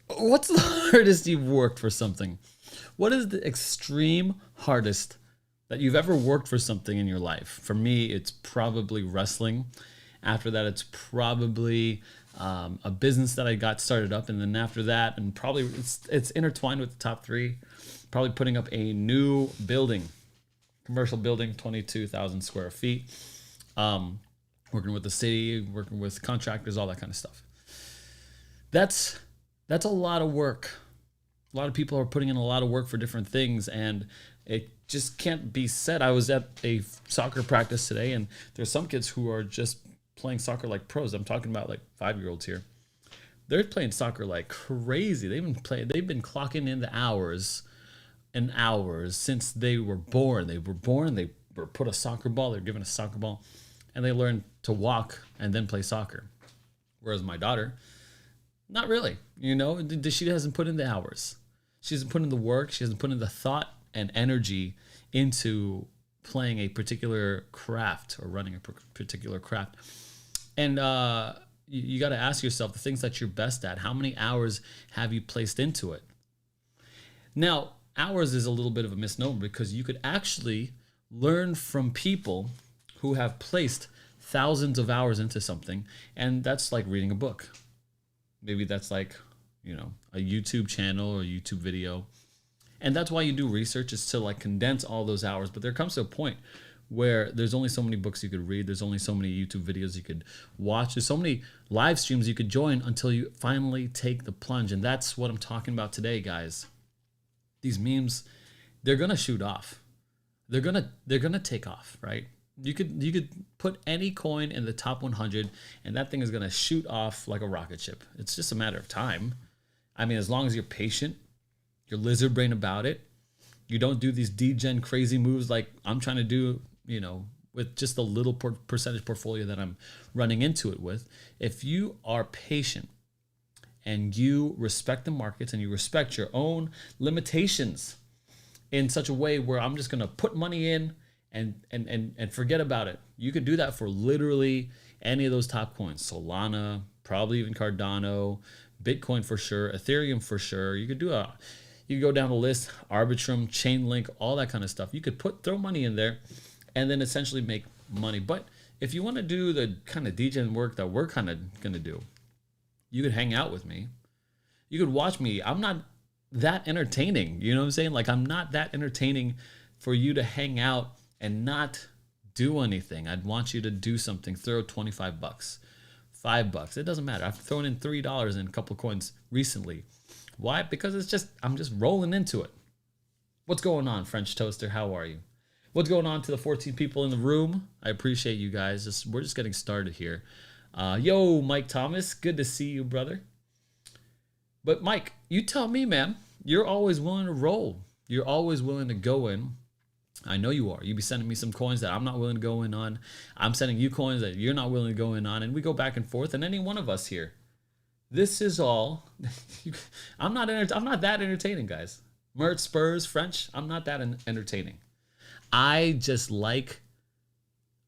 What's the hardest you've worked for something? What is the extreme hardest that you've ever worked for something in your life? For me, it's probably wrestling. After that, it's probably a business that I got started up, and then after that, and probably it's intertwined with the top three. Probably putting up a new building, commercial building, 22,000 square feet. Working with the city, working with contractors, all that kind of stuff. That's that's a lot of work. A lot of people are putting in a lot of work for different things, and it just can't be said. I was at a soccer practice today, and there's some kids who are just playing soccer like pros. I'm talking about like 5-year-olds here. They're playing soccer like crazy. They've been clocking in the hours and hours since they were born. They were born, they were put a soccer ball, they're given a soccer ball, and they learn to walk and then play soccer. Whereas my daughter, not really. She hasn't put in the hours. She hasn't put in the work. She hasn't put in the thought and energy into playing a particular craft or running a particular craft. And you got to ask yourself the things that you're best at. How many hours have you placed into it? Now, hours is a little bit of a misnomer because you could actually learn from people who have placed thousands of hours into something, and that's like reading a book. Maybe that's like, a YouTube channel or a YouTube video. And that's why you do research, is to like condense all those hours. But there comes to a point where there's only so many books you could read. There's only so many YouTube videos you could watch. There's so many live streams you could join until you finally take the plunge. And that's what I'm talking about today, guys. These memes, they're gonna shoot off. They're gonna take off, right? You could put any coin in the top 100, and that thing is gonna shoot off like a rocket ship. It's just a matter of time. I mean, as long as you're patient, you're lizard brain about it. You don't do these degen crazy moves like I'm trying to do, with just a little percentage portfolio that I'm running into it with. If you are patient and you respect the markets and you respect your own limitations in such a way where I'm just going to put money in and forget about it. You could do that for literally any of those top coins. Solana, probably even Cardano, Bitcoin for sure, Ethereum for sure. You could go down the list, Arbitrum, Chainlink, all that kind of stuff. You could throw money in there and then essentially make money. But if you want to do the kind of degen work that we're kind of going to do, you could hang out with me. You could watch me. I'm not that entertaining. You know what I'm saying? Like, I'm not that entertaining for you to hang out and not do anything. I'd want you to do something. Throw $25, $5. It doesn't matter. I've thrown in $3 in a couple of coins recently. Why? Because I'm just rolling into it. What's going on, French Toaster? How are you? What's going on to the 14 people in the room? I appreciate you guys. We're just getting started here. Yo, Mike Thomas, good to see you, brother. But Mike, you tell me, man. You're always willing to roll. You're always willing to go in. I know you are. You be sending me some coins that I'm not willing to go in on. I'm sending you coins that you're not willing to go in on, and we go back and forth. And any one of us here, this is all. I'm not that entertaining, guys. Mert, Spurs, French. I'm not that entertaining. I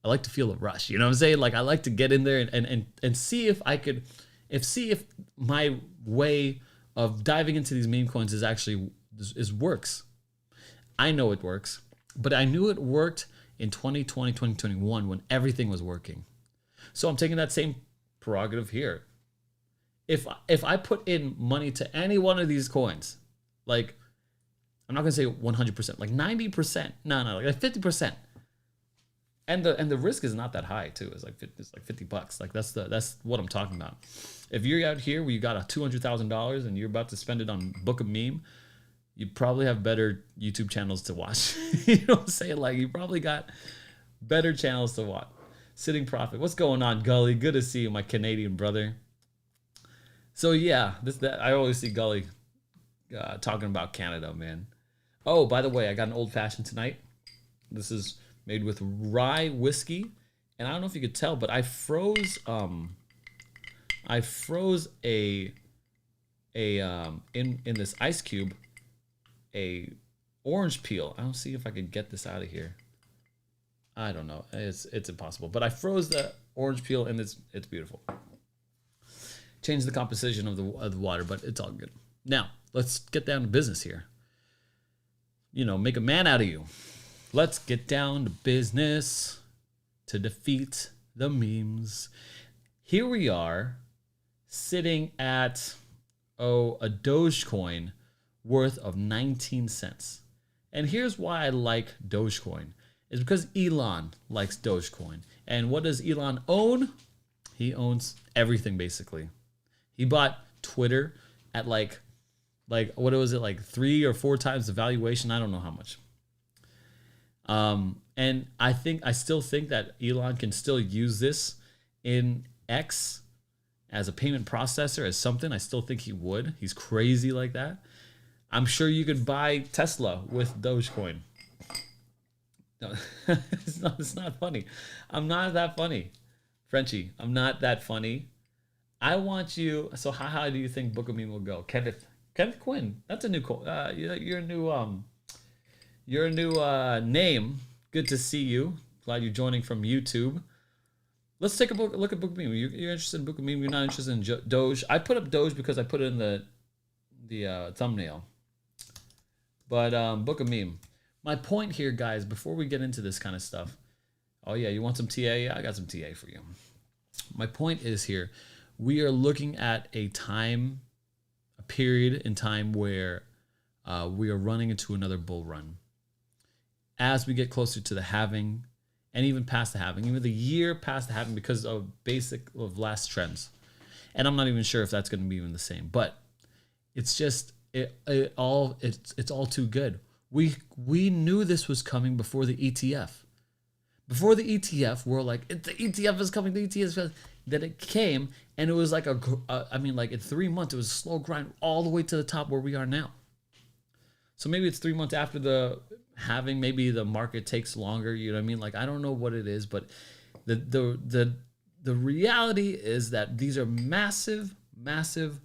like to feel a rush. You know what I'm saying? Like, I like to get in there and see if I could, see if my way of diving into these meme coins is works. I know it works, but I knew it worked in 2020, 2021 when everything was working. So I'm taking that same prerogative here. If I put in money to any one of these coins, like, I'm not gonna say 100%, like 90%, no, like 50%, and the risk is not that high too. It's like $50. Like, that's what I'm talking about. If you're out here where you got a $200,000 and you're about to spend it on book a meme, you probably have better YouTube channels to watch. You know what I'm saying? Like, you probably got better channels to watch. Sitting Profit, what's going on, Gully? Good to see you, my Canadian brother. So yeah, I always see Gully talking about Canada, man. Oh, by the way, I got an old fashioned tonight. This is made with rye whiskey, and I don't know if you could tell, but I froze a in this ice cube a orange peel. I don't see if I could get this out of here. I don't know. It's impossible. But I froze the orange peel, and it's beautiful. change the composition of the water, but it's all good. Now, let's get down to business here. Make a man out of you. Let's get down to business to defeat the memes. Here we are sitting at, a Dogecoin worth of 19 cents. And here's why I like Dogecoin. It's because Elon likes Dogecoin. And what does Elon own? He owns everything, basically. He bought Twitter at like what was it, like 3 or 4 times the valuation? I don't know how much. And I still think that Elon can still use this in X as a payment processor, as something. I still think he would. He's crazy like that. I'm sure you could buy Tesla with Dogecoin. No, it's not funny. I'm not that funny. Frenchie, I'm not that funny. I want you. So how do you think Book of Meme will go? Kenneth Quinn. That's a new your new name. Good to see you. Glad you're joining from YouTube. Let's take a look at Book of Meme. You're interested in Book of Meme. You're not interested in Doge. I put up Doge because I put it in the thumbnail. But Book of Meme. My point here, guys, before we get into this kind of stuff. Oh yeah, you want some TA? Yeah, I got some TA for you. My point is here, we are looking at a period in time where we are running into another bull run. As we get closer to the halving, and even past the halving, even the year past the halving, because of last trends. And I'm not even sure if that's going to be even the same, but it's just it's all too good. We knew this was coming before the ETF. Before the ETF, we're like, the ETF is coming, the ETF is coming. Then it came, and it was like in 3 months, it was a slow grind all the way to the top where we are now. So maybe it's 3 months after the halving, maybe the market takes longer, you know what I mean? Like, I don't know what it is, but the reality is that these are massive, massive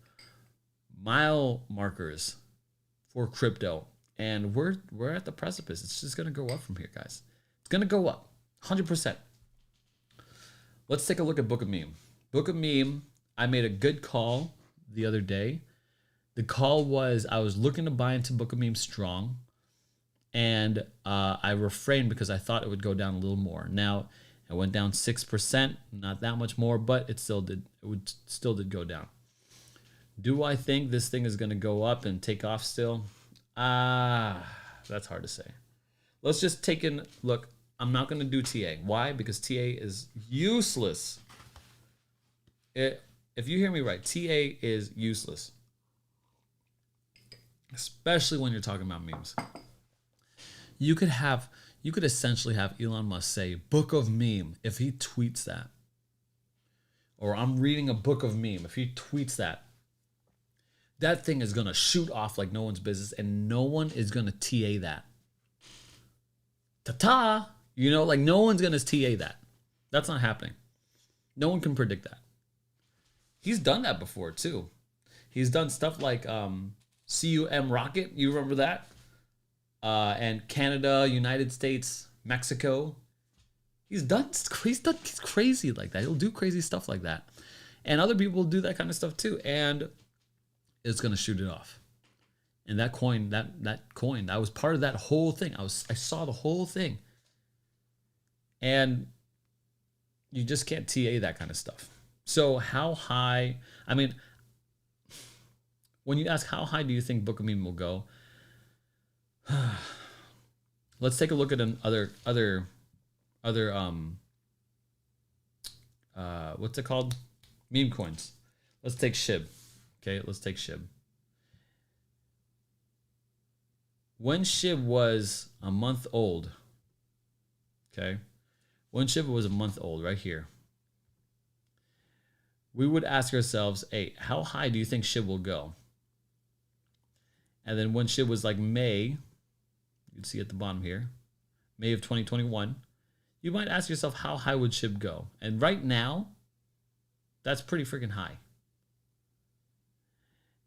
mile markers for crypto. And we're at the precipice. It's just going to go up from here, guys. It's going to go up 100%. Let's take a look at Book of Meme. Book of Meme, I made a good call the other day. The call was I was looking to buy into Book of Meme strong, and I refrained because I thought it would go down a little more. Now, it went down 6%, not that much more, but it still did go down. Do I think this thing is going to go up and take off still? That's hard to say. Let's just take in look. I'm not going to do TA. Why? Because TA is useless. If you hear me right, TA is useless. Especially when you're talking about memes. You could essentially have Elon Musk say Book of Meme if he tweets that. Or I'm reading a book of meme. If he tweets that, that thing is going to shoot off like no one's business, and no one is going to TA that. Ta-ta! Like no one's going to TA that. That's not happening. No one can predict that. He's done that before, too. He's done stuff like CUM Rocket. You remember that? And Canada, United States, Mexico. He's crazy like that. He'll do crazy stuff like that. And other people will do that kind of stuff, too. And it's going to shoot it off. And that coin, that was part of that whole thing. I saw the whole thing. And you just can't TA that kind of stuff. So how high, when you ask how high do you think Book of Meme will go, let's take a look at other what's it called? Meme coins. Let's take SHIB. Okay, let's take SHIB. When SHIB was a month old, okay, when SHIB was a month old, right here, we would ask ourselves, hey, how high do you think SHIB will go? And then when SHIB was like May, you can see at the bottom here, May of 2021, you might ask yourself, how high would SHIB go? And right now, that's pretty freaking high.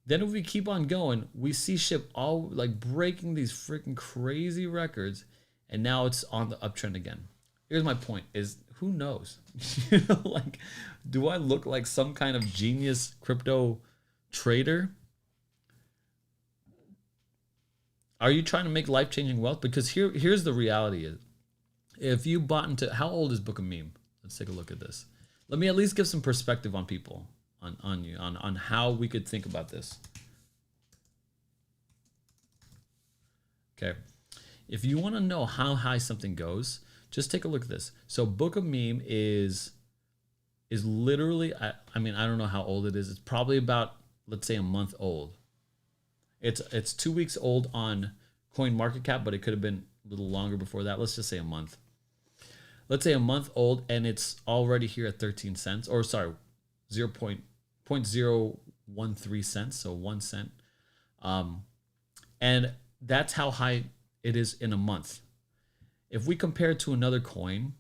Then if we keep on going, we see SHIB all like breaking these freaking crazy records, and now it's on the uptrend again. Here's my point: is who knows? Like, do I look like some kind of genius crypto trader? Are you trying to make life-changing wealth? Because here's the reality is, if you bought into, how old is Book of Meme? Let's take a look at this. Let me at least give some perspective on people, on how we could think about this. Okay. If you want to know how high something goes, just take a look at this. So Book of Meme is literally, I mean, I don't know how old it is. It's probably about, let's say, a month old. It's 2 weeks old on CoinMarketCap, but it could have been a little longer before that. Let's just say a month. Let's say a month old, and it's already here at 13 cents, or sorry, 0.013 cents, so 1 cent. And that's how high it is in a month. If we compare it to another coin,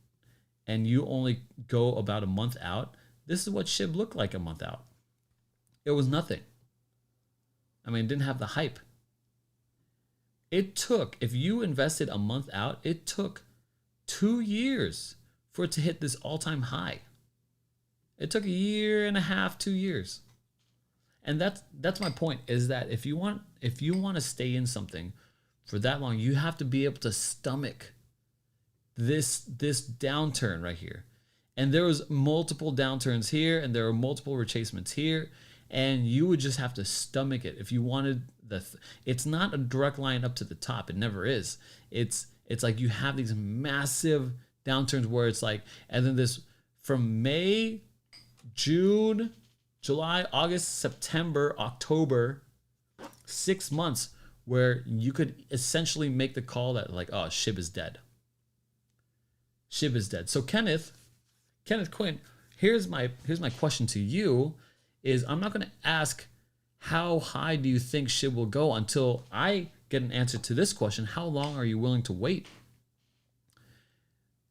and you only go about a month out, this is what SHIB looked like a month out. It was nothing. I mean, it didn't have the hype. It took, if you invested a month out, it took 2 years for it to hit this all-time high. It took a year and a half, 2 years. And that's my point, is that if you want to stay in something for that long, you have to be able to stomach this downturn right here. And there was multiple downturns here, and there were multiple retracements here, and you would just have to stomach it if you wanted it's not a direct line up to the top. It never is. It's like you have these massive downturns where it's like, and then this from May, June, July, August, September, October, 6 months where you could essentially make the call that like, oh, SHIB is dead. SHIB is dead. So Kenneth Quinn, here's my question to you is, I'm not going to ask how high do you think SHIB will go until I get an answer to this question. How long are you willing to wait?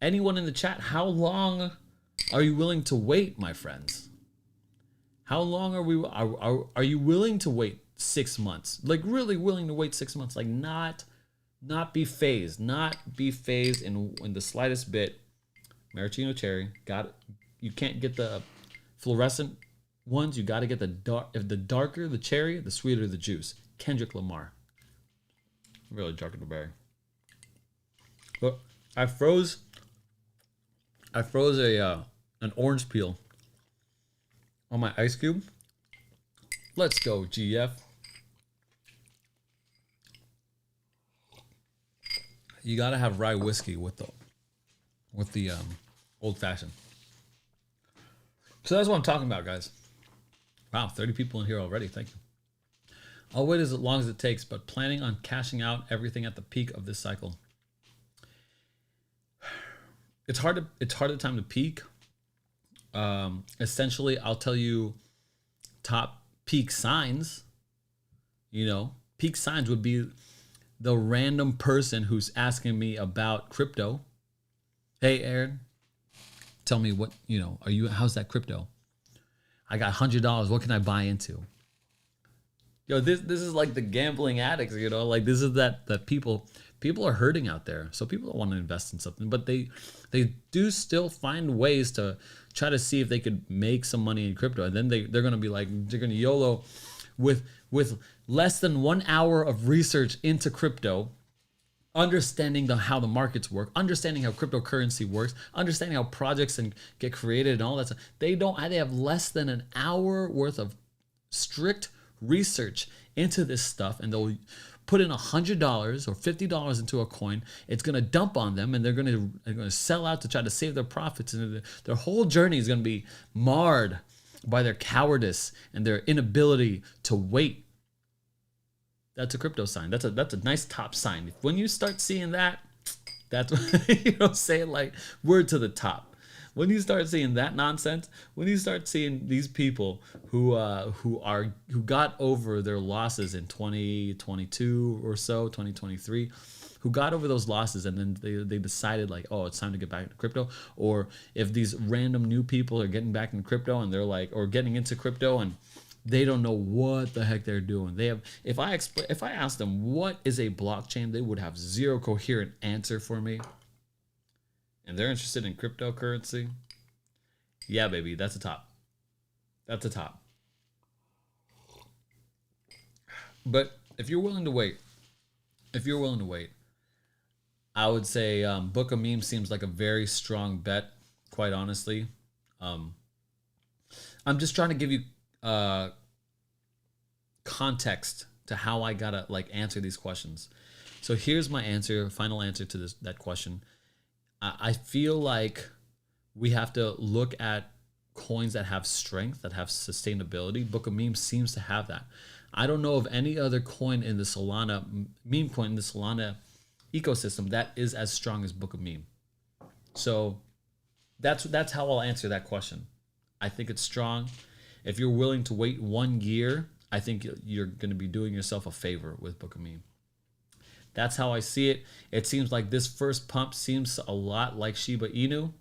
Anyone in the chat, how long are you willing to wait, my friends? How long are you willing to wait 6 months? Like really willing to wait 6 months, like not be phased, in the slightest bit. Maraschino cherry, got it. You can't get the fluorescent ones, you got to get the dark. If the darker the cherry, the sweeter the juice. Kendrick Lamar. Really darker the berry. But I froze an orange peel on my ice cube. Let's go, GF. You gotta have rye whiskey with the old fashioned. So that's what I'm talking about, guys. Wow, 30 people in here already. Thank you. I'll wait as long as it takes, but planning on cashing out everything at the peak of this cycle. It's hard the time to peak. Essentially, I'll tell you top peak signs. You know, peak signs would be the random person who's asking me about crypto. Hey, Aaron, tell me what, how's that crypto? I got $100. What can I buy into? This is like the gambling addicts, like this is that people are hurting out there. So people don't want to invest in something, but they do still find ways to try to see if they could make some money in crypto. And then they're going to be like, they're going to YOLO with less than 1 hour of research into crypto, understanding how the markets work, understanding how cryptocurrency works, understanding how projects get created and all that stuff. They have less than an hour worth of strict research into this stuff, and they'll put in $100 or $50 into a coin. It's going to dump on them, and they're going to sell out to try to save their profits, and their whole journey is going to be marred by their cowardice and their inability to wait. That's a crypto sign. That's a nice top sign. When you start seeing that, that's what, say it like word to the top. When you start seeing that nonsense, when you start seeing these people who got over their losses in 2022 or so, 2023, who got over those losses, and then they decided like, oh, it's time to get back into crypto. Or if these random new people are getting back into crypto and they're like, or getting into crypto and they don't know what the heck they're doing. If I asked them what is a blockchain, they would have zero coherent answer for me. and they're interested in cryptocurrency, yeah, baby, that's a top. That's a top. But if you're willing to wait, I would say Book of Memes seems like a very strong bet. Quite honestly, um, I'm just trying to give you uh, context to how I gotta like answer these questions. So here's my answer, final answer to this that question. I feel like we have to look at coins that have strength, that have sustainability. Book of Memes seems to have that. I don't know of any other coin in the Solana meme coin in the Solana ecosystem that is as strong as Book of Meme. So that's how I'll answer that question. I think it's strong. If you're willing to wait 1 year, I think you're going to be doing yourself a favor with Book of Meme. That's how I see it. It seems like this first pump seems a lot like Shiba Inu,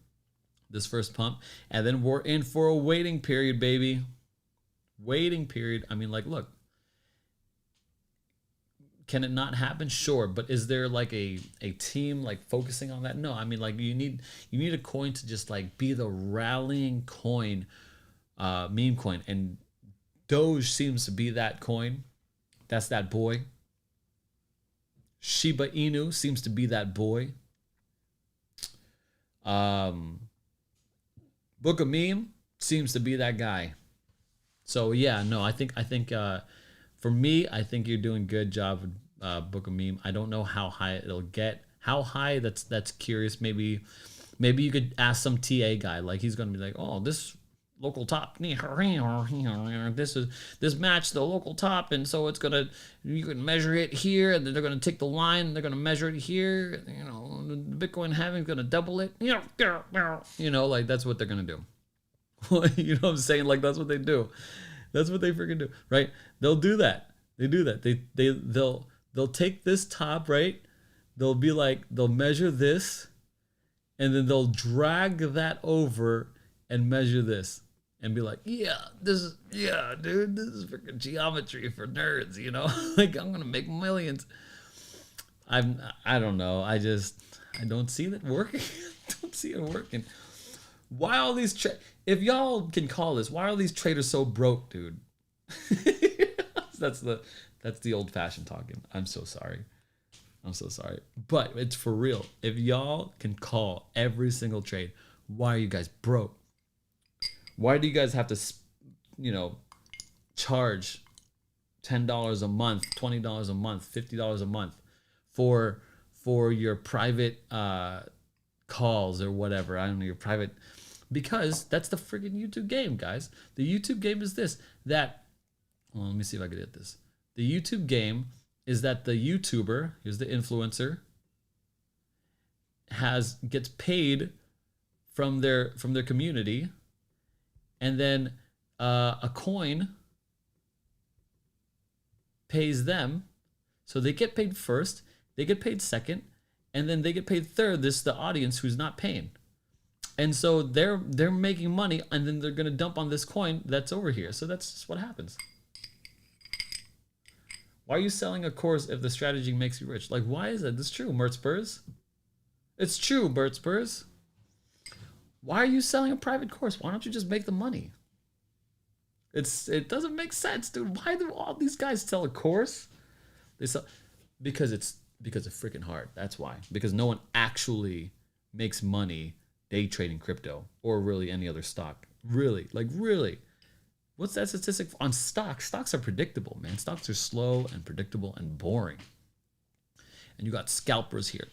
this first pump. And then we're in for a waiting period, baby. Waiting period. I mean, like, look, can it not happen? Sure. But is there like a team like focusing on that? No. I mean, like you need a coin to just like be the rallying coin, meme coin. And Doge seems to be that coin. That's that boy. Shiba Inu seems to be that boy. Book of Meme seems to be that guy. So yeah, no, I think for me, I think you're doing good job with Book of Meme. I don't know how high it'll get. How high? That's curious. Maybe you could ask some TA guy. Like he's gonna be like, oh, this local top. This match the local top, and so you can measure it here, and then they're gonna take the line, and they're gonna measure it here. You know, the Bitcoin halving is gonna double it. You know, like that's what they're gonna do. You know what I'm saying? Like that's what they do. That's what they freaking do, right? They'll do that. They do that. They'll take this top, right? They'll be like they'll measure this, and then they'll drag that over and measure this, and be like, yeah, dude, this is freaking geometry for nerds, you know? Like I'm gonna make millions. I don't know. I don't see that working. I don't see it working. Why all these if y'all can call this, why are these traders so broke, dude? that's the old fashioned talking. I'm so sorry. But it's for real. If y'all can call every single trade, why are you guys broke? Why do you guys have to, charge $10 a month, $20 a month, $50 a month for your private calls or whatever? I don't know, your private, because that's the friggin' YouTube game, guys. The YouTube game is let me see if I can get this. The YouTube game is that the YouTuber, here's the influencer, gets paid from their community, and then a coin pays them, so they get paid first, they get paid second, and then they get paid third. This is the audience who's not paying, and so they're making money, and then they're gonna dump on this coin that's over here. So that's just what happens. Why are you selling a course if the strategy makes you rich? Like, why is it? It's true, Mert Spurs. It's true, Bert Spurs. Why are you selling a private course? Why don't you just make the money? It doesn't make sense, dude. Why do all these guys sell a course? They sell because it's freaking hard. That's why. Because no one actually makes money day trading crypto or really any other stock. Really. What's that statistic on stocks? Stocks are predictable, man. Stocks are slow and predictable and boring. And you got scalpers here.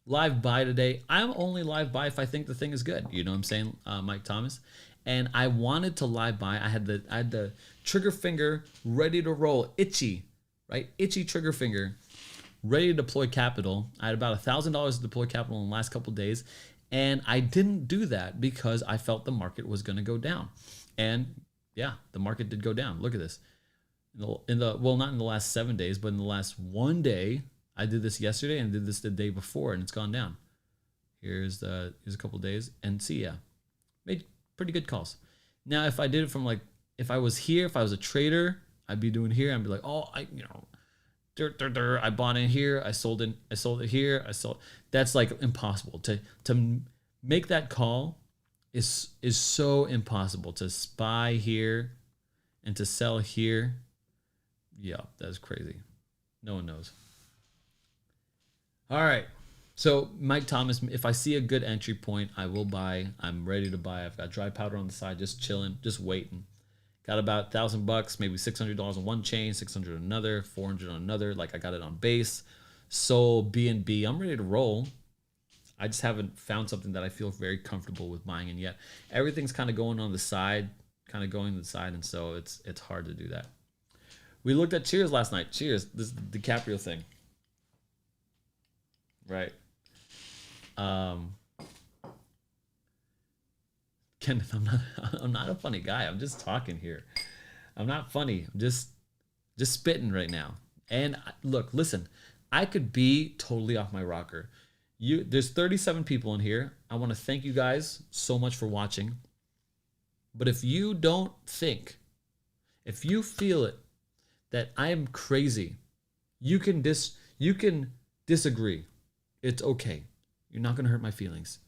Live buy today. I'm only live buy if I think the thing is good. You know what I'm saying, Mike Thomas? And I wanted to live buy. I had the trigger finger ready to roll, itchy, right? Itchy trigger finger, ready to deploy capital. I had about $1,000 to deploy capital in the last couple of days. And I didn't do that because I felt the market was going to go down. And yeah, the market did go down. Look at this. Well, not in the last 7 days, but in the last 1 day, I did this yesterday and did this the day before, and it's gone down. Here's a couple of days, and see, yeah, made pretty good calls. Now, if I did it from if I was a trader, I'd be doing here. I'd be like, oh, I bought in here, I sold it here, I sold. That's like impossible to make that call is so impossible to spy here and to sell here. Yeah, that's crazy. No one knows. All right. So Mike Thomas, if I see a good entry point, I will buy. I'm ready to buy. I've got dry powder on the side, just chilling, just waiting. Got about $1,000, maybe $600 on one chain, 600 on another, 400 on another. Like I got it on base, Sol, BNB. I'm ready to roll. I just haven't found something that I feel very comfortable with buying in yet. Everything's kind of going on the side, kind of going to the side, and so it's hard to do that. We looked at Cheers last night. Cheers, this is the DiCaprio thing, right? Kenneth, I'm not a funny guy. I'm just talking here. I'm not funny. I'm just spitting right now. And look, listen, I could be totally off my rocker. There's 37 people in here. I want to thank you guys so much for watching. But if you don't think, if you feel it that I am crazy, you can disagree. It's okay. You're not gonna hurt my feelings.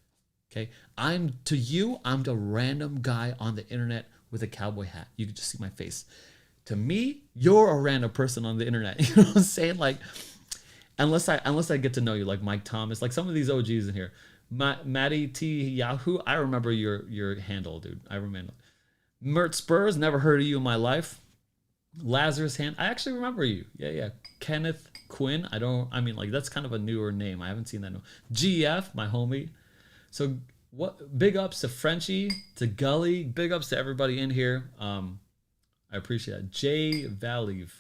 Okay? I'm the random guy on the internet with a cowboy hat. You can just see my face. To me, you're a random person on the internet. You know what I'm saying? Like, unless I get to know you, like Mike Thomas, like some of these OGs in here. Matty T Yahoo, I remember your handle, dude. I remember. Mert Spurs, never heard of you in my life. Lazarus Hand, I actually remember you. Yeah. Kenneth Quinn, like that's kind of a newer name. I haven't seen that. No. GF, my homie. So what? Big ups to Frenchie, to Gully. Big ups to everybody in here. I appreciate it. Jay Valive.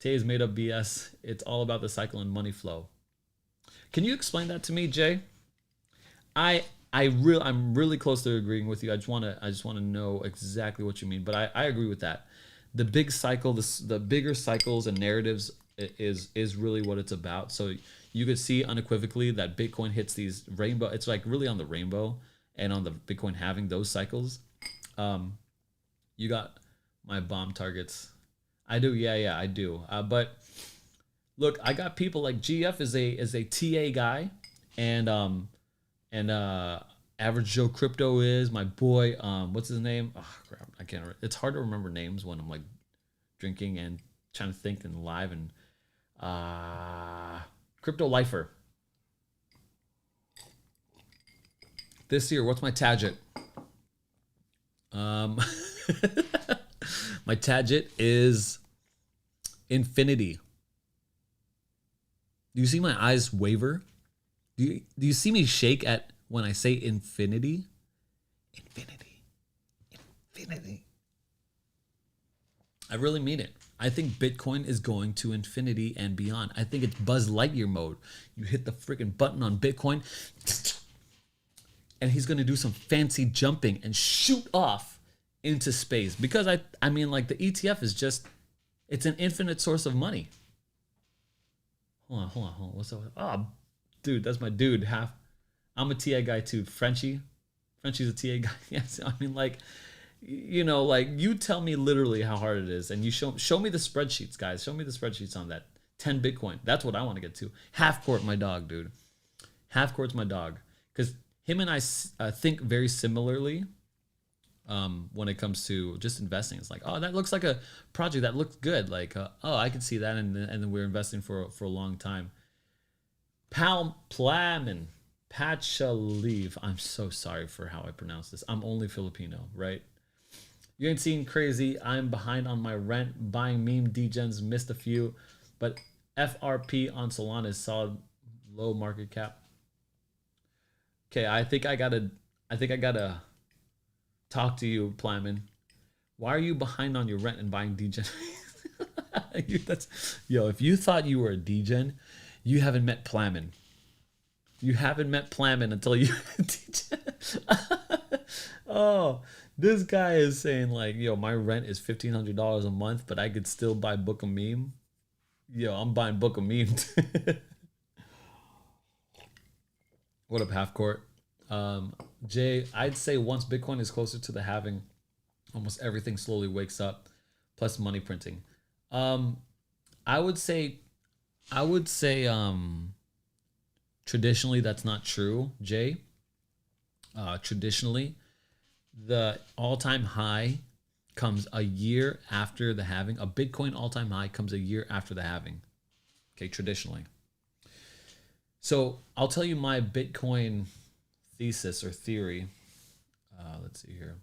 Tay's made up BS. It's all about the cycle and money flow. Can you explain that to me, Jay? I'm really close to agreeing with you. I just want to know exactly what you mean. But I agree with that. The big cycle, the bigger cycles and narratives is really what it's about. So you could see unequivocally that Bitcoin hits these rainbow. It's like really on the rainbow and on the Bitcoin having those cycles. You got my bomb targets. I do. Yeah, I do. But look, I got people like GF is a TA guy, and Average Joe Crypto is my boy. What's his name? Oh crap, I can't remember. It's hard to remember names when I'm like drinking and trying to think and live and Crypto Lifer. This year, what's my target? My target is infinity. Do you see my eyes waver? Do you see me shake at when I say infinity? Infinity. I really mean it. I think Bitcoin is going to infinity and beyond. I think it's Buzz Lightyear mode. You hit the freaking button on Bitcoin, and he's going to do some fancy jumping and shoot off into space. Because I mean, like the ETF is just, it's an infinite source of money. Hold on. What's up? Oh, dude, that's my dude. I'm a TA guy too. Frenchie's a TA guy. Yes, I mean, like, you know, like you tell me literally how hard it is, and you show me the spreadsheets, guys. Show me the spreadsheets on that. 10 Bitcoin. That's what I want to get to. Half Court, my dog, dude. Half Court's my dog, because him and I think very similarly. When it comes to just investing, it's like, oh, that looks like a project that looks good. Like, oh, I can see that, and then we're investing for a long time. Plamen, Pachalev. I'm so sorry for how I pronounce this. I'm only Filipino, right? You ain't seen crazy. I'm behind on my rent. Buying meme degens, missed a few, but FRP on Solana is solid. Low market cap. Okay, I think I gotta talk to you, Plamen. Why are you behind on your rent and buying degen? If you thought you were a degen, you haven't met Plamen. You haven't met Plamen until you degen. Oh, this guy is saying like, my rent is $1,500 a month, but I could still buy Book a Meme. I'm buying Book a Meme. What up, Half Court? Jay, I'd say once Bitcoin is closer to the halving, almost everything slowly wakes up, plus money printing. I would say I would say traditionally that's not true, Jay. Traditionally, the all-time high comes a year after the halving. A Bitcoin all-time high comes a year after the halving. Okay, traditionally. So I'll tell you my Bitcoin thesis or theory. Let's see here.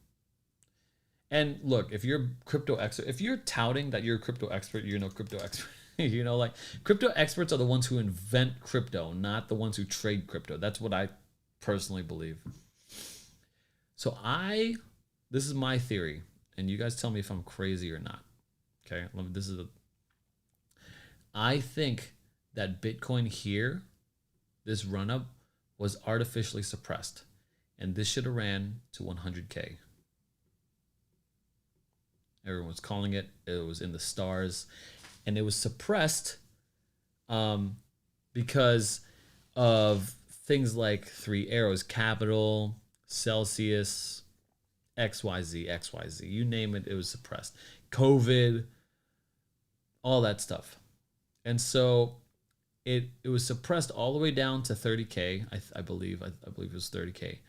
And look, if you're crypto expert, if you're touting that you're a crypto expert, you're no crypto expert. Like crypto experts are the ones who invent crypto, not the ones who trade crypto. That's what I personally believe. So this is my theory, and you guys tell me if I'm crazy or not. Okay, I think that Bitcoin here, this run up, was artificially suppressed, and this should have ran to 100K. Everyone was calling it. It was in the stars, and it was suppressed because of things like Three Arrows Capital, Celsius, XYZ, you name it, it was suppressed. COVID, all that stuff. And so it was suppressed all the way down to 30K, I believe it was 30K.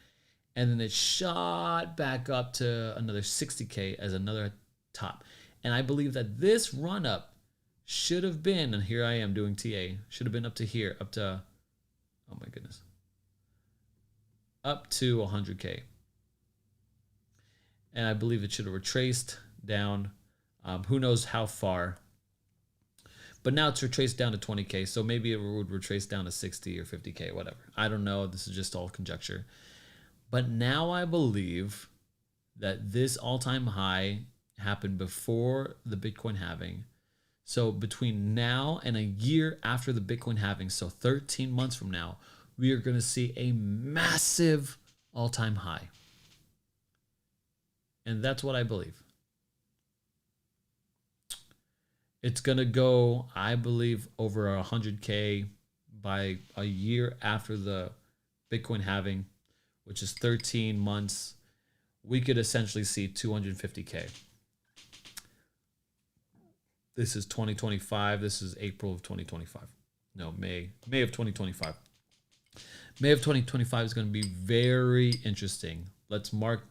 And then it shot back up to another 60K as another top. And I believe that this run up should have been, and here I am doing TA, should have been up to here, up to, oh my goodness, up to 100K. And I believe it should have retraced down. Who knows how far. But now it's retraced down to 20K. So maybe it would retrace down to 60 or 50K, whatever. I don't know. This is just all conjecture. But now I believe that this all-time high happened before the Bitcoin halving. So between now and a year after the Bitcoin halving, so 13 months from now, we are going to see a massive all-time high. And that's what I believe. It's going to go, I believe, over 100K by a year after the Bitcoin halving, which is 13 months. We could essentially see 250K. This is 2025. This is April of 2025. No, May of 2025. May of 2025 is going to be very interesting. Let's mark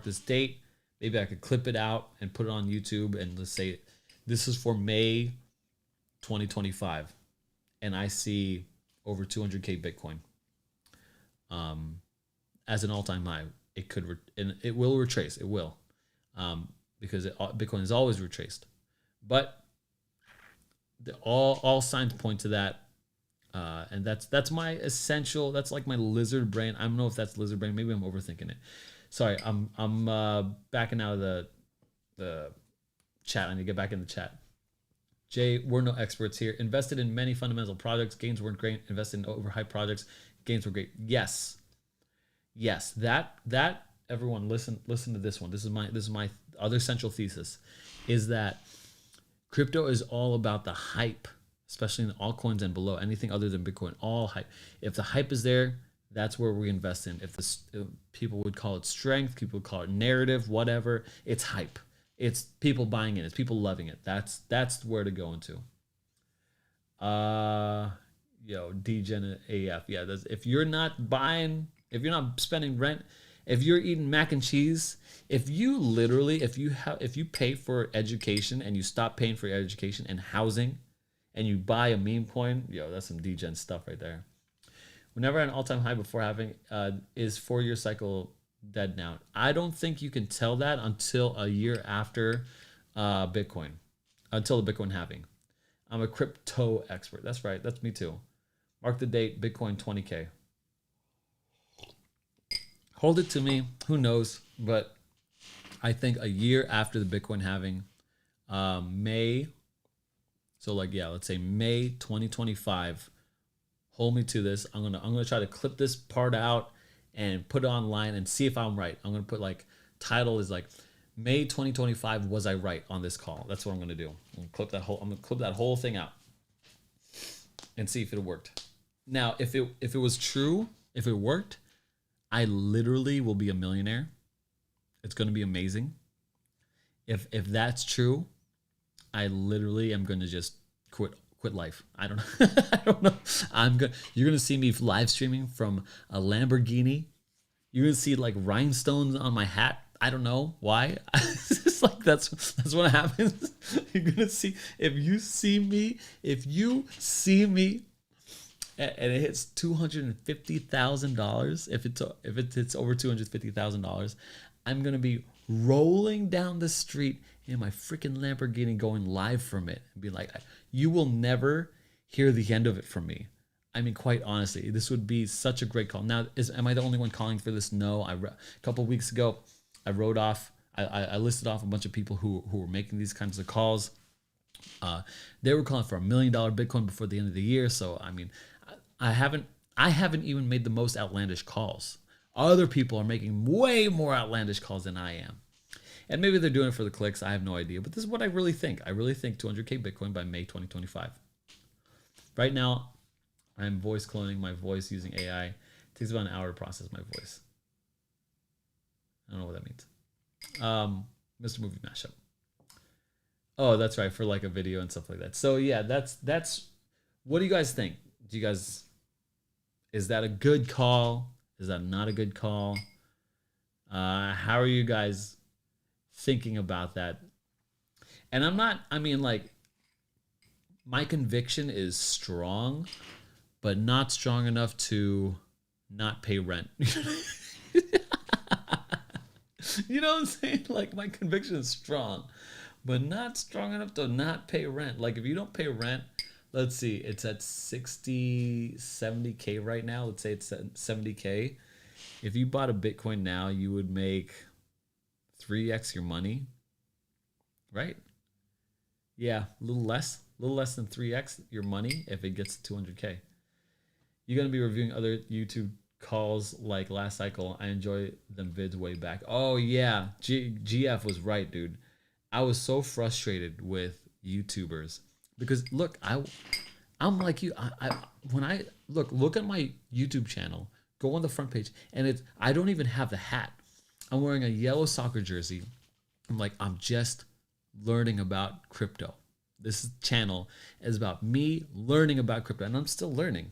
this date. Maybe I could clip it out and put it on YouTube, and let's say this is for May 2025, and I see over 200K Bitcoin as an all-time high. It could and it will retrace. It will, because Bitcoin is always retraced, but all signs point to that. And that's my essential. That's like my lizard brain. I don't know if that's lizard brain. Maybe I'm overthinking it. Sorry, I'm backing out of the chat. I need to get back in the chat. Jay, we're no experts here. Invested in many fundamental projects. Gains weren't great. Invested in overhyped projects. Gains were great. Yes. That everyone listen to this one. This is my other central thesis, is that crypto is all about the hype, especially in the altcoins and below. Anything other than Bitcoin, all hype. If the hype is there, that's where we invest in. If people would call it strength, people would call it narrative, whatever, it's hype. It's people buying it. It's people loving it. That's where to go into. Degen AF. Yeah, if you're not buying, if you're not spending rent, if you're eating mac and cheese, if you pay for education and you stop paying for your education and housing, and you buy a meme coin, that's some degen stuff right there. Whenever an all-time high before having is 4-year cycle dead now. I don't think you can tell that until a year after Bitcoin, until the Bitcoin halving. I'm a crypto expert. That's right. That's me too. Mark the date, Bitcoin 20K. Hold it to me. Who knows? But I think a year after the Bitcoin halving, May. So let's say May 2025. Hold me to this. I'm gonna try to clip this part out and put it online and see if I'm right. I'm gonna put title is May 2025. Was I right on this call? That's what I'm gonna do. I'm gonna clip that whole thing out and see if it worked. Now, if it was true, if it worked, I literally will be a millionaire. It's gonna be amazing. If that's true, I literally am gonna just quit quit life. I don't know. I don't know. You're gonna see me live streaming from a Lamborghini. You're gonna see like rhinestones on my hat. I don't know why. It's just like that's what happens. You're gonna see if you see me and it hits $250,000. If it hits over $250,000, I'm gonna be rolling down the street in my freaking Lamborghini, going live from it, and be like, you will never hear the end of it from me. I mean, quite honestly, this would be such a great call. Now, am I the only one calling for this? No. A couple of weeks ago, I listed off a bunch of people who were making these kinds of calls. They were calling for $1 million Bitcoin before the end of the year. So, I mean, I haven't even made the most outlandish calls. Other people are making way more outlandish calls than I am. And maybe they're doing it for the clicks. I have no idea. But this is what I really think. I really think 200K Bitcoin by May 2025. Right now, I'm voice cloning my voice using AI. It takes about an hour to process my voice. I don't know what that means. Mr. Movie Mashup. Oh, that's right, for like a video and stuff like that. So yeah, that's what do you guys think? Is that a good call? Is that not a good call? How are you guys thinking about that? And my conviction is strong, but not strong enough to not pay rent. You know what I'm saying? Like, my conviction is strong, but not strong enough to not pay rent. Like, if you don't pay rent, let's see, it's at 70K right now. Let's say it's at 70K. If you bought a Bitcoin now, you would make 3x your money, right? Yeah, a little less than 3x your money if it gets to 200K. You're going to be reviewing other YouTube calls like last cycle. I enjoy them vids way back. Oh yeah, GF was right, dude. I was so frustrated with YouTubers because look, I'm like you. When I look at my YouTube channel, go on the front page, and I don't even have the hat. I'm wearing a yellow soccer jersey. I'm like, I'm just learning about crypto. This channel is about me learning about crypto, and I'm still learning.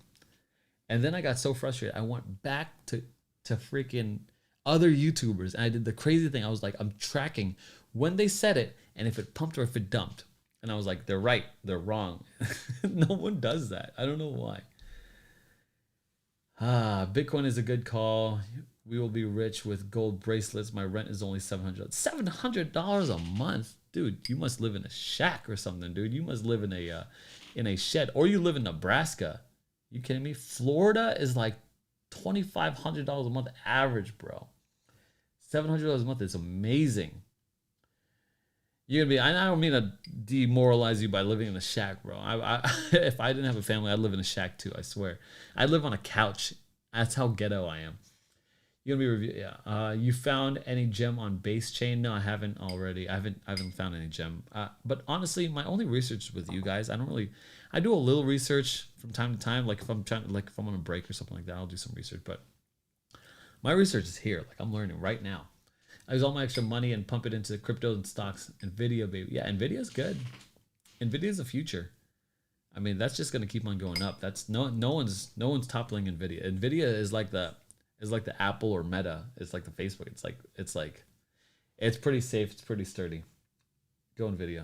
And then I got so frustrated. I went back to freaking other YouTubers, and I did the crazy thing. I was like, I'm tracking when they said it, and if it pumped or if it dumped. And I was like, they're right, they're wrong. No one does that. I don't know why. Bitcoin is a good call. We will be rich with gold bracelets. My rent is only $700. $700 a month, dude. You must live in a shack or something, dude. You must live in a shed, or you live in Nebraska. You kidding me? Florida is like $2,500 a month average, bro. $700 a month is amazing. You're gonna be. I don't mean to demoralize you by living in a shack, bro. If I didn't have a family, I'd live in a shack too. I swear. I'd live on a couch. That's how ghetto I am. You're gonna be yeah. You found any gem on base chain? No, I haven't already. I haven't found any gem. But honestly, my only research is with you guys. I do a little research from time to time. Like if I'm on a break or something like that, I'll do some research. But my research is here. Like I'm learning right now. I use all my extra money and pump it into crypto and stocks. Nvidia, baby. Yeah, Nvidia's good. Nvidia's the future. I mean, that's just gonna keep on going up. That's no one's toppling Nvidia. Nvidia is like the Apple or Meta. It's like the Facebook. It's pretty safe. It's pretty sturdy. Go Nvidia.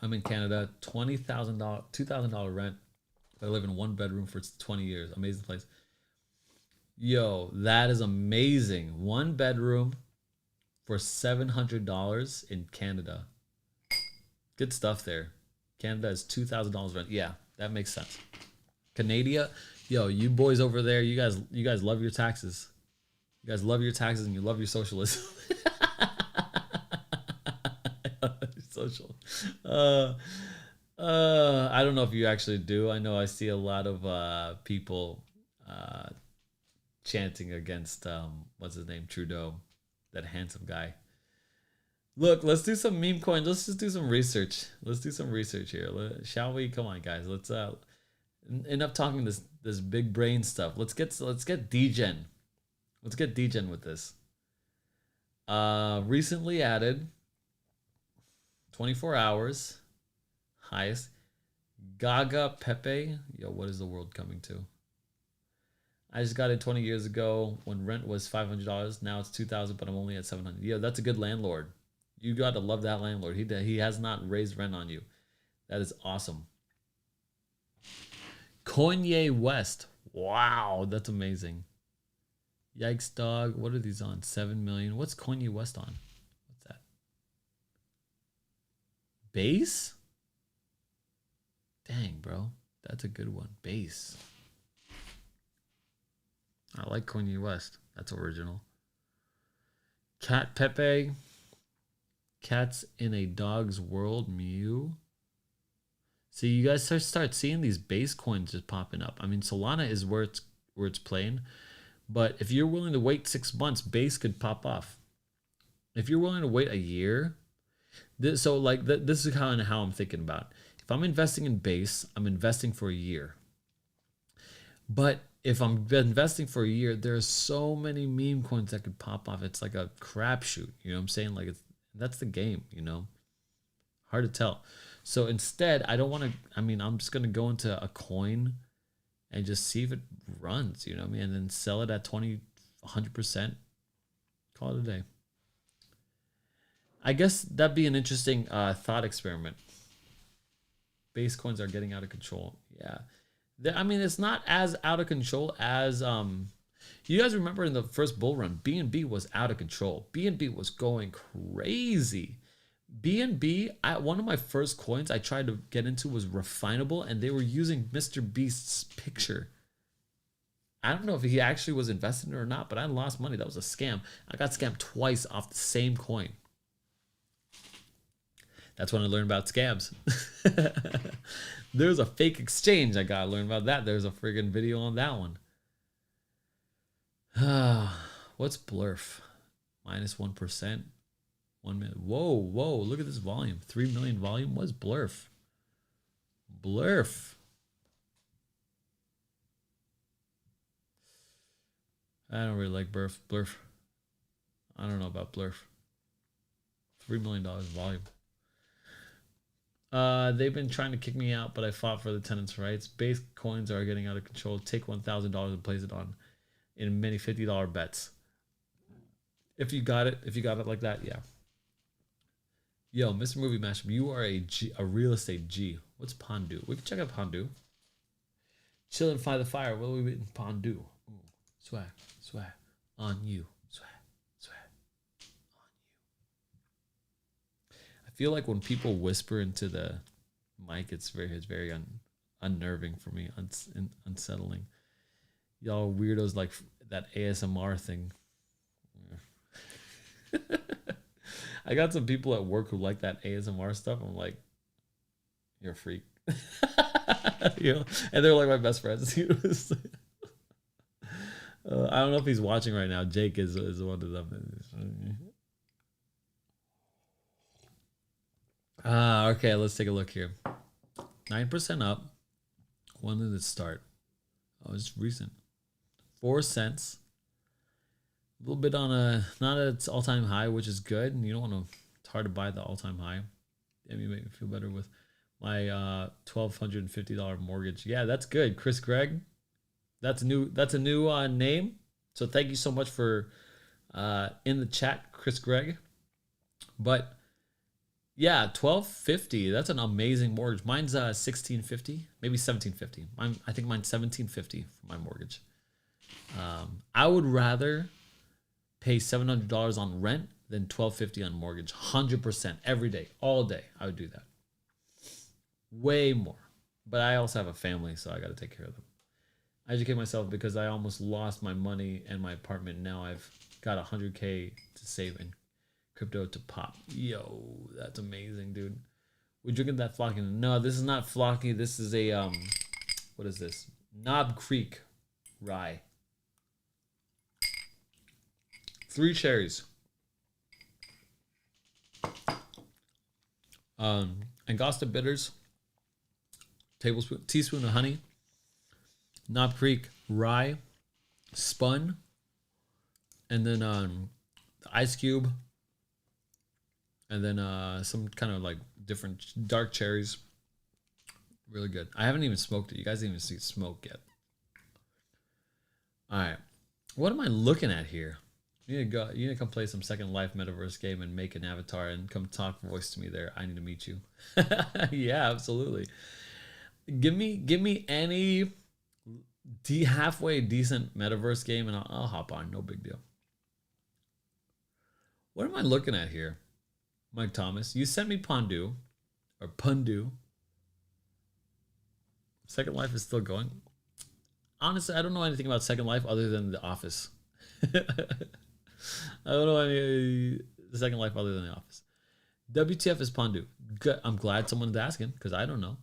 I'm in Canada. $2,000 rent. I live in one bedroom for 20 years. Amazing place. Yo, that is amazing. One bedroom for $700 in Canada. Good stuff there. Canada is $2,000 rent. Yeah, that makes sense. Canada, yo, you boys over there, you guys love your taxes. You guys love your taxes and you love your socialism. Social. I don't know if you actually do. I know I see a lot of people chanting against what's his name, Trudeau, that handsome guy. Look, let's do some meme coins. Let's just do some research. Let's do some research here, shall we? Come on, guys. Let's enough talking this big brain stuff. Let's get degen. Let's get degen with this. Recently added 24 hours. Highest. Gaga Pepe. Yo, what is the world coming to? I just got it 20 years ago when rent was $500. Now it's $2,000, but I'm only at $700. Yo, that's a good landlord. You got to love that landlord. He has not raised rent on you. That is awesome. Kanye West. Wow, that's amazing. Yikes, dog. What are these on? 7 million. What's Kanye West on? What's that? Base? Dang, bro. That's a good one. Base. I like Kanye West. That's original. Cat Pepe. Cats in a Dog's World. Mew. See, you guys start seeing these base coins just popping up. I mean, Solana is where it's playing. But if you're willing to wait 6 months, base could pop off. If you're willing to wait a year, this is how I'm thinking about it. If I'm investing in base, I'm investing for a year. But if I'm investing for a year, there's so many meme coins that could pop off. It's like a crapshoot. You know what I'm saying? Like that's the game. You know, hard to tell. So instead, I don't want to. I mean, I'm just gonna go into a coin and just see if it runs. You know what I mean? And then sell it at 20, 100%. Call it a day. I guess that'd be an interesting thought experiment. Base coins are getting out of control. Yeah. I mean, it's not as out of control as you guys remember in the first bull run, BNB was out of control. BNB was going crazy. BNB, one of my first coins I tried to get into was Refinable, and they were using Mr. Beast's picture. I don't know if he actually was invested in it or not, but I lost money. That was a scam. I got scammed twice off the same coin. That's when I learned about scams. There's a fake exchange. I gotta learn about that. There's a friggin' video on that one. What's Blurf? Minus 1%. 1 minute. Whoa. Look at this volume. 3 million volume. What's Blurf? Blurf. I don't really like Blurf. I don't know about Blurf. $3 million volume. They've been trying to kick me out, but I fought for the tenants' rights. Base coins are getting out of control. Take $1,000 and place it on in many $50 bets. If you got it like that, yeah. Yo, Mr. Movie Mashup, you are a real estate G. What's Pondu? We can check out Pondu. Chill and fly the fire. What are we in Pondu? Ooh, swag on you. Swag on you. I feel like when people whisper into the mic, it's very unnerving for me, unsettling. Y'all weirdos like that ASMR thing. I got some people at work who like that ASMR stuff. I'm like, you're a freak. You know, and they're like my best friends. I don't know if he's watching right now. Jake is one of them. Okay, let's take a look here. 9% up. When did it start? Oh, it's recent. 4 cents. A little bit on not at its all-time high, which is good. And you don't want to. It's hard to buy the all-time high. Damn, you make me feel better with my $1,250 mortgage. Yeah, that's good, Chris Gregg. That's a new name. So thank you so much for in the chat, Chris Gregg. But yeah, $1,250. That's an amazing mortgage. Mine's $1,650, maybe $1,750. I think mine's $1,750 for my mortgage. I would rather pay $700 on rent than $1,250 on mortgage. 100% every day, all day. I would do that. Way more. But I also have a family, so I got to take care of them. I educate myself because I almost lost my money and my apartment. Now I've got $100K to save in crypto to pop. Yo, that's amazing, dude. We're drinking that Flocky. No, this is not Flocky. This is a what is this? Knob Creek rye. 3 cherries. Angostura bitters. Teaspoon of honey. Knob Creek rye. Spun. And then the ice cube. and then some kind of like different dark cherries. Really good. I haven't even smoked it. You guys didn't even see smoke yet. All right. What am I looking at here? You need to go. You need to come play some Second Life metaverse game and make an avatar and come talk voice to me there. I need to meet you. Yeah, absolutely. Give me any halfway decent metaverse game and I'll hop on. No big deal. What am I looking at here? Mike Thomas, you sent me Pondu or Pundu. Second Life is still going. Honestly, I don't know anything about Second Life other than The Office. I don't know any the Second Life other than The Office. WTF is Pondu? I'm glad someone's asking because I don't know.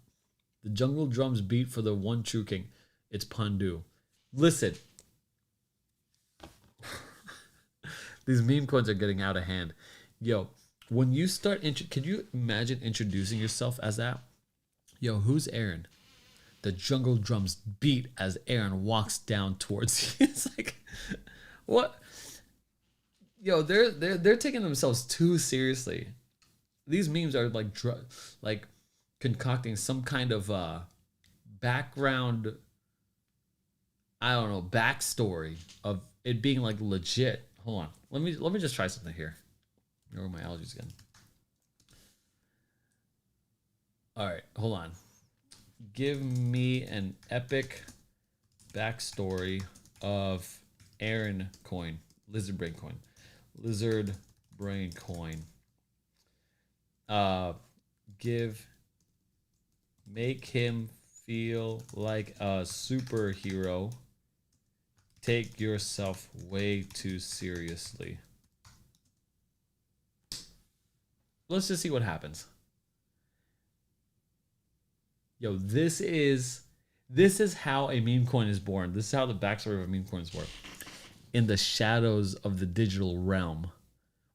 The jungle drums beat for the one true king. It's Pondu. Listen, these meme coins are getting out of hand. Yo, when you start, can you imagine introducing yourself as that? Yo, who's Aaron? The jungle drums beat as Aaron walks down towards you. It's like, what? Yo, they're taking themselves too seriously. These memes are like concocting some kind of background. I don't know, backstory of it being like legit. Hold on, let me just try something here. Where are my allergies again? All right, hold on. Give me an epic backstory of Aaron coin, lizard brain coin, lizard brain coin. Give, make him feel like a superhero. Take yourself way too seriously. Let's just see what happens. Yo, this is how a meme coin is born. This is how the backstory of a meme coin is born. In the shadows of the digital realm,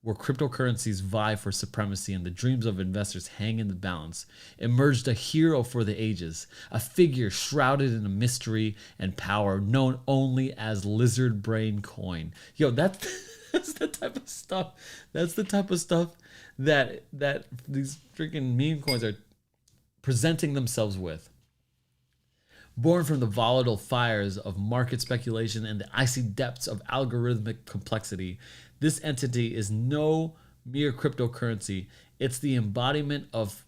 where cryptocurrencies vie for supremacy and the dreams of investors hang in the balance, emerged a hero for the ages, a figure shrouded in a mystery and power known only as Lizard Brain Coin. Yo, that's the type of stuff. That's the type of stuff that these freaking meme coins are presenting themselves with. Born from the volatile fires of market speculation and the icy depths of algorithmic complexity, this entity is no mere cryptocurrency. It's the embodiment of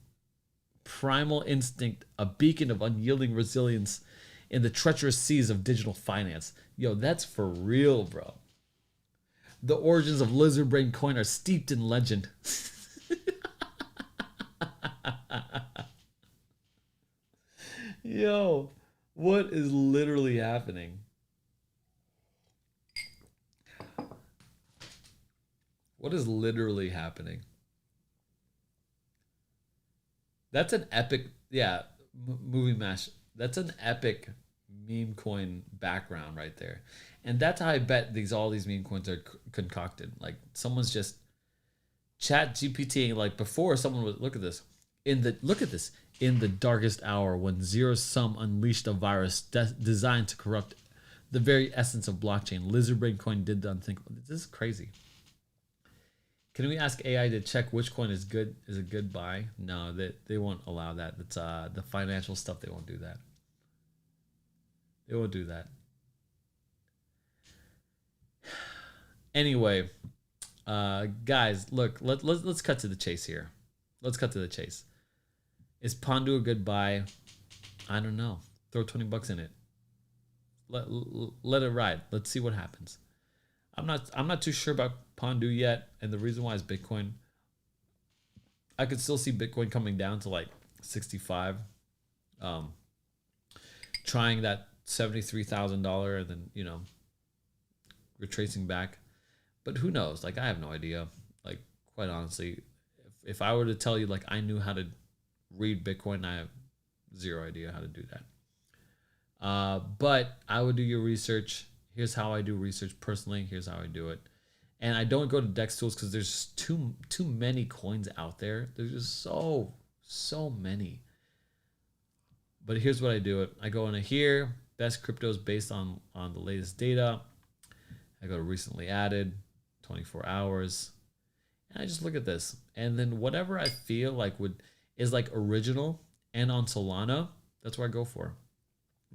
primal instinct, a beacon of unyielding resilience in the treacherous seas of digital finance. Yo, that's for real, bro. The origins of Lizard Brain Coin are steeped in legend. Yo, what is literally happening? What is literally happening? That's an epic, yeah, movie mash. That's an epic meme coin background right there, and that's how I bet all these meme coins are concocted. Like someone's just chat GPT, like before someone would look at this in the darkest hour when zero sum unleashed a virus designed to corrupt the very essence of blockchain. Lizard Brain Coin did the unthinkable. This is crazy. Can we ask AI to check which coin is good? Is a good buy? No, they won't allow that. That's the financial stuff. They won't do that. They won't do that. Anyway, guys, look, let's cut to the chase here. Let's cut to the chase. Is Pondu a good buy? I don't know. Throw $20 in it. Let it ride. Let's see what happens. I'm not too sure about Pondu yet, and the reason why is Bitcoin. I could still see Bitcoin coming down to like 65, trying that $73,000, and then retracing back. But who knows? Like I have no idea. Like quite honestly, if I were to tell you like I knew how to read Bitcoin, I have zero idea how to do that. But I would do your research. Here's how I do research personally. Here's how I do it. And I don't go to Dex Tools because there's too many coins out there. There's just so many. But here's what I do it. I go into here, best cryptos based on the latest data. I go to recently added, 24 hours. And I just look at this, and then whatever I feel like would is like original and on Solana, that's where I go for.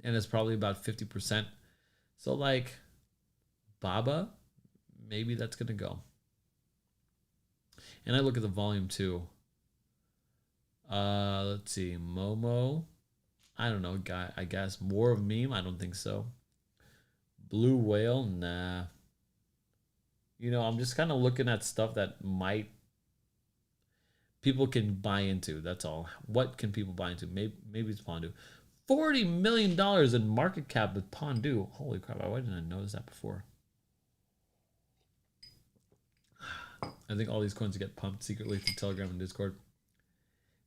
And it's probably about 50%. So like Baba, maybe that's gonna go. And I look at the volume too. Let's see, Momo. I don't know, guy. I guess more of meme. I don't think so. Blue whale, nah. You know, I'm just kind of looking at stuff that might people can buy into. That's all. What can people buy into? Maybe it's Pondu. $40 million in market cap with Pondu. Holy crap! Why didn't I notice that before? I think all these coins get pumped secretly through Telegram and Discord.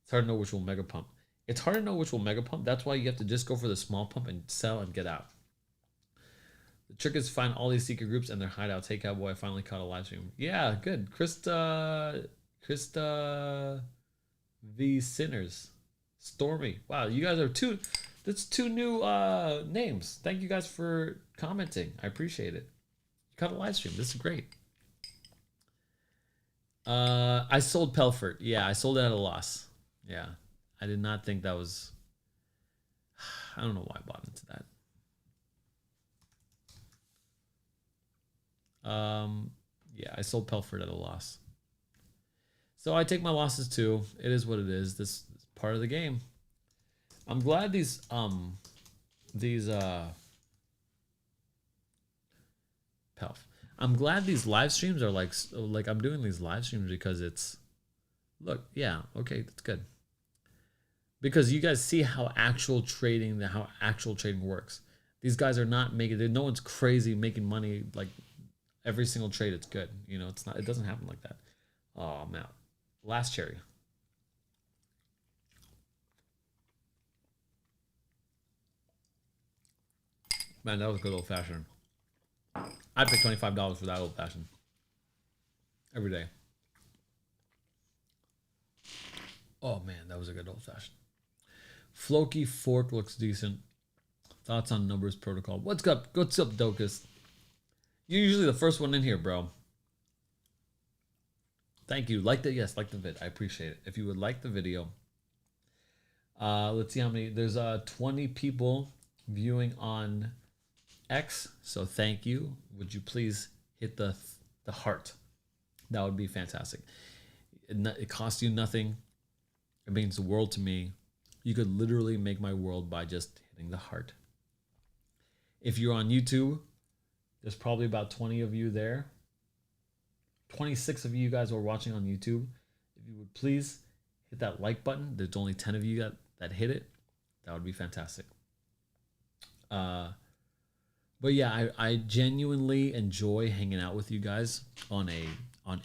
It's hard to know which will mega pump. It's hard to know which will mega pump. That's why you have to just go for the small pump and sell and get out. The trick is find all these secret groups and their hideouts. Hey cowboy, I finally caught a live stream. Yeah, good. Krista V Sinners. Stormy. Wow, you guys are that's two new names. Thank you guys for commenting. I appreciate it. You caught a live stream. This is great. I sold Pelfort. Yeah, I sold it at a loss. Yeah. I did not think that was I don't know why I bought into that. Yeah, I sold Pelfort at a loss. So I take my losses too. It is what it is. This is part of the game. I'm glad these Pelf. I'm glad these live streams are like I'm doing these live streams because it's look, yeah, okay, that's good. Because you guys see how actual trading works. These guys are not making no one's crazy making money like every single trade. It's good. You know, it doesn't happen like that. Oh man. Last cherry. Man, that was good old fashioned. I'd pay $25 for that old fashioned. Every day. Oh man, that was a good old fashioned. Floki Fork looks decent. Thoughts on numbers protocol. What's up? What's up, Docus? You're usually the first one in here, bro. Thank you. Like the vid. I appreciate it. If you would like the video, let's see how many. There's 20 people viewing on X. So thank you. Would you please hit the heart? That would be fantastic. It costs you nothing. It means the world to me. You could literally make my world by just hitting the heart. If you're on YouTube, there's probably about 20 of you there. 26 of you guys are watching on YouTube. If you would please hit that like button. There's only 10 of you that hit it. That would be fantastic. But yeah, I genuinely enjoy hanging out with you guys on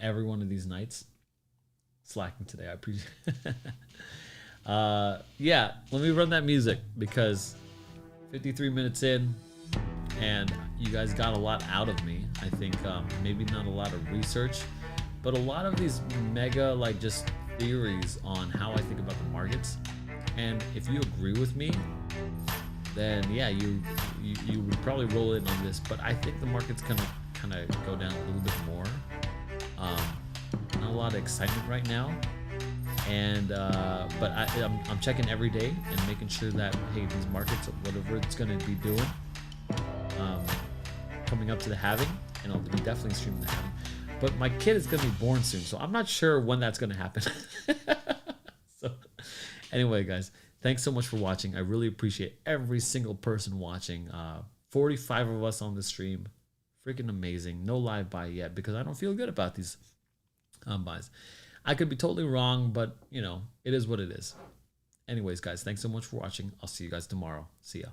every one of these nights. Slacking today, I appreciate it. Yeah, let me run that music because 53 minutes in and you guys got a lot out of me. I think maybe not a lot of research, but a lot of these mega like just theories on how I think about the markets. And if you agree with me, then yeah, you would probably roll in on this. But I think the market's gonna kind of go down a little bit more. Not a lot of excitement right now. And but I'm checking every day and making sure that hey, these markets, whatever it's gonna be doing, coming up to the halving, and I'll be definitely streaming the halving. But my kid is gonna be born soon, so I'm not sure when that's gonna happen. So anyway, guys, thanks so much for watching. I really appreciate every single person watching. 45 of us on the stream, freaking amazing. No live buy yet because I don't feel good about these buys. I could be totally wrong, but you know, it is what it is. Anyways, guys, thanks so much for watching. I'll see you guys tomorrow. See ya.